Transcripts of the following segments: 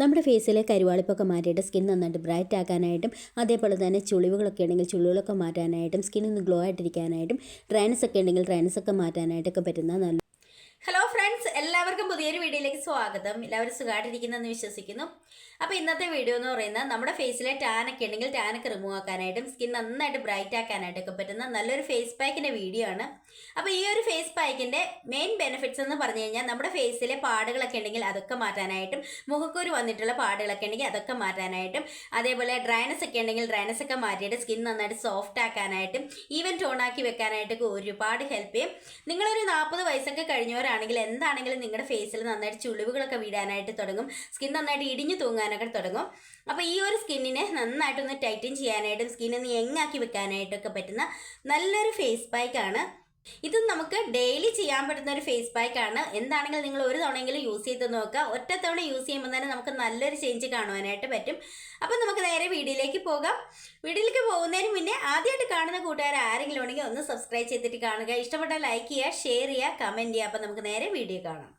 നമ്മുടെ ഫേസിലെ കരുവാളിപ്പൊക്കെ മാറ്റിയിട്ട് സ്കിൻ നന്നായിട്ട് ബ്രൈറ്റ് ആക്കാനായിട്ടും അതേപോലെ തന്നെ ചുളിവുകളൊക്കെ ഉണ്ടെങ്കിൽ ചുളിവുകളൊക്കെ മാറ്റാനായിട്ടും സ്കിൻ ഒന്ന് ഗ്ലോ ആയിട്ടിരിക്കാനായിട്ടും ഡ്രൈനസ് ഒക്കെ ഉണ്ടെങ്കിൽ ഡ്രൈനസ് ഒക്കെ മാറ്റാനായിട്ടൊക്കെ പറ്റുന്ന നല്ല ഹലോ ഫ്രണ്ട്സ്, എല്ലാവർക്കും പുതിയൊരു വീഡിയോയിലേക്ക് സ്വാഗതം. എല്ലാവരും സുഖമായിട്ടിരിക്കുന്നെന്ന് വിശ്വസിക്കുന്നു. അപ്പോൾ ഇന്നത്തെ വീഡിയോ എന്ന് പറയുന്നത് നമ്മുടെ ഫേസിലെ ടാനൊക്കെ ഉണ്ടെങ്കിൽ ടാനൊക്കെ റിമൂവ് ആക്കാനായിട്ടും സ്കിൻ നന്നായിട്ട് ബ്രൈറ്റ് ആക്കാനായിട്ടൊക്കെ പറ്റുന്ന നല്ലൊരു ഫേസ് പാക്കിൻ്റെ വീഡിയോ ആണ്. അപ്പോൾ ഈ ഒരു ഫേസ് പാക്കിൻ്റെ മെയിൻ ബെനിഫിറ്റ്സ് എന്ന് പറഞ്ഞു കഴിഞ്ഞാൽ നമ്മുടെ ഫേസിലെ പാടുകളൊക്കെ ഉണ്ടെങ്കിൽ അതൊക്കെ മാറ്റാനായിട്ടും മുഖക്കുരു വന്നിട്ടുള്ള പാടുകളൊക്കെ ഉണ്ടെങ്കിൽ അതൊക്കെ മാറ്റാനായിട്ടും അതേപോലെ ഡ്രൈനസ് ഒക്കെ ഉണ്ടെങ്കിൽ ഡ്രൈനസ് ഒക്കെ മാറ്റിയിട്ട് സ്കിൻ നന്നായിട്ട് സോഫ്റ്റ് ആക്കാനായിട്ടും ഈവൻ ടോണാക്കി വെക്കാനായിട്ടൊക്കെ ഒരുപാട് ഹെൽപ്പ് ചെയ്യും. നിങ്ങളൊരു 40 വയസ്സൊക്കെ കഴിഞ്ഞവരാണെങ്കിൽ എന്താണെങ്കിലും നിങ്ങളുടെ ഫേസിൽ നന്നായിട്ട് ചുളിവുകളൊക്കെ വീടാനായിട്ട് തുടങ്ങും, സ്കിൻ നന്നായിട്ട് ഇടിഞ്ഞു തൂങ്ങാനൊക്കെ തുടങ്ങും. അപ്പോൾ ഈ ഒരു സ്കിന്നിനെ നന്നായിട്ടൊന്ന് ടൈറ്റൻ ചെയ്യാനായിട്ടും സ്കിന്നൊന്ന് യങ്ങാക്കി വെക്കാനായിട്ടൊക്കെ പറ്റുന്ന നല്ലൊരു ഫേസ് പാക്കാണ്. ഇത് നമുക്ക് ഡെയിലി ചെയ്യാൻ പറ്റുന്ന ഒരു ഫേസ് പാക്കാണ്. എന്താണെങ്കിലും നിങ്ങൾ ഒരു തവണയെങ്കിലും യൂസ് ചെയ്ത് നോക്കുക. ഒറ്റ തവണ യൂസ് ചെയ്യുമ്പോൾ തന്നെ നമുക്ക് നല്ലൊരു ചേഞ്ച് കാണുവാനായിട്ട് പറ്റും. അപ്പം നമുക്ക് നേരെ വീഡിയോയിലേക്ക് പോകാം. വീഡിയോയിലേക്ക് പോകുന്നതിന് മുന്നേ ആദ്യമായിട്ട് കാണുന്ന കൂട്ടുകാർ ആരെങ്കിലും ഉണ്ടെങ്കിൽ ഒന്ന് സബ്സ്ക്രൈബ് ചെയ്തിട്ട് കാണുക. ഇഷ്ടപ്പെട്ടാൽ ലൈക്ക് ചെയ്യുക, ഷെയർ ചെയ്യുക, കമൻറ്റ് ചെയ്യുക. അപ്പം നമുക്ക് നേരെ വീഡിയോ കാണാം.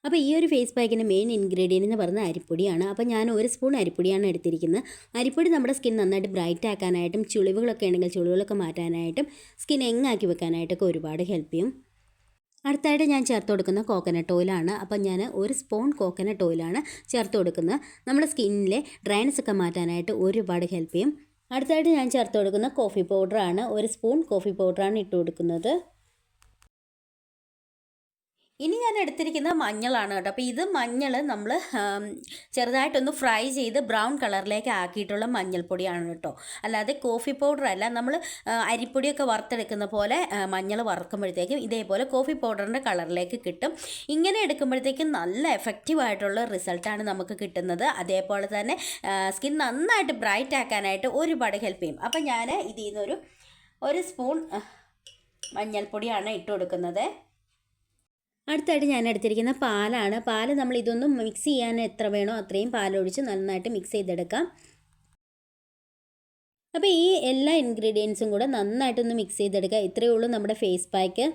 അപ്പോൾ ഈ ഒരു ഫേസ് പാക്കിൻ്റെ മെയിൻ ഇൻഗ്രീഡിയൻ്റ് എന്ന് പറയുന്നത് അരിപ്പൊടിയാണ്. അപ്പോൾ ഞാൻ 1 സ്പൂൺ അരിപ്പൊടിയാണ് എടുത്തിരിക്കുന്നത്. അരിപ്പൊടി നമ്മുടെ സ്കിൻ നന്നായിട്ട് ബ്രൈറ്റ് ആക്കാനായിട്ടും ചുളിവുകളൊക്കെ ഉണ്ടെങ്കിൽ ചുളിവുകളൊക്കെ മാറ്റാനായിട്ടും സ്കിൻ എങ്ങാക്കി വെക്കാനായിട്ടൊക്കെ ഒരുപാട് ഹെൽപ്പ് ചെയ്യും. അടുത്തായിട്ട് ഞാൻ ചേർത്ത് കൊടുക്കുന്ന കോക്കനട്ട് ഓയിലാണ്. അപ്പം ഞാൻ 1 സ്പൂൺ കോക്കനട്ട് ഓയിലാണ് ചേർത്ത് കൊടുക്കുന്നത്. നമ്മുടെ സ്കിന്നിലെ ഡ്രൈനസ് ഒക്കെ മാറ്റാനായിട്ട് ഒരുപാട് ഹെൽപ്പ് ചെയ്യും. അടുത്തായിട്ട് ഞാൻ ചേർത്ത് കൊടുക്കുന്ന കോഫി പൗഡറാണ്. 1 സ്പൂൺ കോഫി പൗഡറാണ് ഇട്ട് കൊടുക്കുന്നത്. ഇനി ഞാൻ എടുത്തിരിക്കുന്നത് മഞ്ഞളാണ് കേട്ടോ. അപ്പോൾ ഇത് മഞ്ഞൾ നമ്മൾ ചെറുതായിട്ടൊന്ന് ഫ്രൈ ചെയ്ത് ബ്രൗൺ കളറിലേക്ക് ആക്കിയിട്ടുള്ള മഞ്ഞൾപ്പൊടിയാണ് കേട്ടോ, അല്ലാതെ കോഫി പൗഡർ അല്ല. നമ്മൾ അരിപ്പൊടിയൊക്കെ വറുത്തെടുക്കുന്ന പോലെ മഞ്ഞൾ വറുക്കുമ്പോഴത്തേക്കും ഇതേപോലെ കോഫി പൗഡറിൻ്റെ കളറിലേക്ക് കിട്ടും. ഇങ്ങനെ എടുക്കുമ്പോഴത്തേക്കും നല്ല എഫക്റ്റീവായിട്ടുള്ള റിസൾട്ടാണ് നമുക്ക് കിട്ടുന്നത്. അതേപോലെ തന്നെ സ്കിൻ നന്നായിട്ട് ബ്രൈറ്റ് ആക്കാനായിട്ട് ഒരുപാട് ഹെൽപ്പ് ചെയ്യും. അപ്പം ഞാൻ ഇതിൽ നിന്നൊരു 1 സ്പൂൺ മഞ്ഞൾപ്പൊടിയാണ് ഇട്ട് കൊടുക്കുന്നത്. അടുത്തായിട്ട് ഞാൻ എടുത്തിരിക്കുന്ന പാലാണ്. പാൽ നമ്മൾ ഇതൊന്നും മിക്സ് ചെയ്യാൻ എത്ര വേണോ അത്രയും പാലൊഴിച്ച് നന്നായിട്ട് മിക്സ് ചെയ്തെടുക്കാം. അപ്പോൾ ഈ എല്ലാ ഇൻഗ്രീഡിയൻസും കൂടെ നന്നായിട്ടൊന്ന് മിക്സ് ചെയ്തെടുക്കുക. ഇത്രയേ ഉള്ളൂ നമ്മുടെ ഫേസ് പാക്ക്.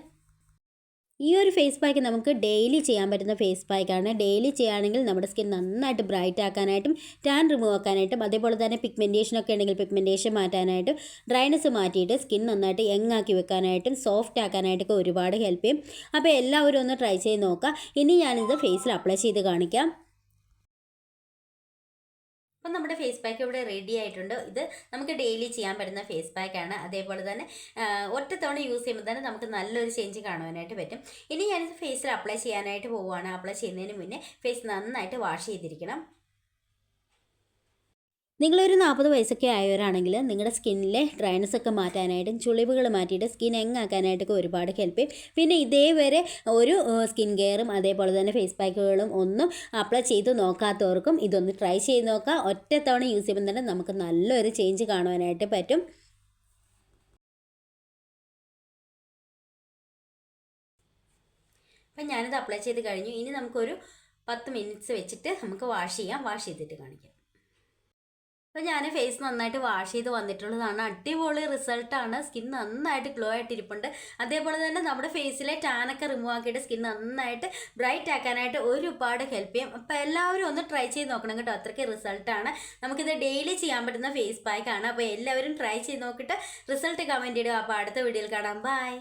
ഈ ഒരു ഫേസ് പാക്ക് നമുക്ക് ഡെയിലി ചെയ്യാൻ പറ്റുന്ന ഫേസ് പാക്കാണ്. ഡെയിലി ചെയ്യുകയാണെങ്കിൽ നമ്മുടെ സ്കിൻ നന്നായിട്ട് ബ്രൈറ്റ് ആക്കാനായിട്ടും ടാൻ റിമൂവ് ആക്കാനായിട്ടും അതേപോലെ തന്നെ പിഗ്മെൻറ്റേഷനൊക്കെ ഉണ്ടെങ്കിൽ പിഗ്മെൻറ്റേഷൻ മാറ്റാനായിട്ടും ഡ്രൈനസ് മാറ്റിയിട്ട് സ്കിൻ നന്നായിട്ട് യങ്ങാക്കി വെക്കാനായിട്ടും സോഫ്റ്റ് ആക്കാനായിട്ടൊക്കെ ഒരുപാട് ഹെൽപ്പ് ചെയ്യും. അപ്പോൾ എല്ലാവരും ഒന്ന് ട്രൈ ചെയ്ത് നോക്കുക. ഇനി ഞാനിത് ഫേസിൽ അപ്ലൈ ചെയ്ത് കാണിക്കാം. അപ്പം നമ്മുടെ ഫേസ് പാക്ക് ഇവിടെ റെഡി ആയിട്ടുണ്ട്. ഇത് നമുക്ക് ഡെയിലി ചെയ്യാൻ പറ്റുന്ന ഫേസ് പാക്കാണ്. അതേപോലെ തന്നെ ഒറ്റ തവണ യൂസ് ചെയ്യുമ്പോൾ തന്നെ നമുക്ക് നല്ലൊരു ചേഞ്ച് കാണുവാനായിട്ട് പറ്റും. ഇനി ഞാനിത് ഫേസിൽ അപ്ലൈ ചെയ്യാനായിട്ട് പോവുകയാണ്. അപ്ലൈ ചെയ്യുന്നതിന് മുന്നേ ഫേസ് നന്നായിട്ട് വാഷ് ചെയ്തിരിക്കണം. നിങ്ങളൊരു 40 വയസ്സൊക്കെ ആയവരാണെങ്കിൽ നിങ്ങളുടെ സ്കിന്നിലെ ഡ്രൈനസ് ഒക്കെ മാറ്റാനായിട്ടും ചുളിവുകൾ മാറ്റിയിട്ട് സ്കിൻ എങ്ങാക്കാനായിട്ടൊക്കെ ഒരുപാട് ഹെൽപ്പ് ചെയ്യും. പിന്നെ ഇതേവരെ ഒരു സ്കിൻ കെയറും അതേപോലെ തന്നെ ഫേസ് പാക്കുകളും ഒന്നും അപ്ലൈ ചെയ്ത് നോക്കാത്തവർക്കും ഇതൊന്ന് ട്രൈ ചെയ്ത് നോക്കുക. ഒറ്റ തവണ യൂസ് ചെയ്യുമ്പോൾ തന്നെ നമുക്ക് നല്ലൊരു ചേഞ്ച് കാണുവാനായിട്ട് പറ്റും. അപ്പം ഞാനിത് അപ്ലൈ ചെയ്ത് കഴിഞ്ഞു. ഇനി നമുക്കൊരു 10 മിനിറ്റ്സ് വെച്ചിട്ട് നമുക്ക് വാഷ് ചെയ്യാം. വാഷ് ചെയ്തിട്ട് കാണിക്കാം. അപ്പോൾ ഞാൻ ഫേസ് നന്നായിട്ട് വാഷ് ചെയ്ത് വന്നിട്ടുള്ളതാണ്. അടിപൊളി റിസൾട്ടാണ്. സ്കിൻ നന്നായിട്ട് ഗ്ലോ ആയിട്ടിരിപ്പുണ്ട്. അതേപോലെ തന്നെ നമ്മുടെ ഫേസിലെ ടാനൊക്കെ റിമൂവ് ആക്കിയിട്ട് സ്കിൻ നന്നായിട്ട് ബ്രൈറ്റ് ആക്കാനായിട്ട് ഒരുപാട് ഹെൽപ്പ് ചെയ്യും. അപ്പോൾ എല്ലാവരും ഒന്ന് ട്രൈ ചെയ്ത് നോക്കണം കേട്ടോ, അത്രയ്ക്ക് റിസൾട്ടാണ്. നമുക്കിത് ഡെയിലി ചെയ്യാൻ പറ്റുന്ന ഫേസ് പാക്കാണ്. അപ്പോൾ എല്ലാവരും ട്രൈ ചെയ്ത് നോക്കിയിട്ട് റിസൾട്ട് കമൻറ്റ് ഇടുക. അപ്പോൾ അടുത്ത വീഡിയോയിൽ കാണാം. ബൈ.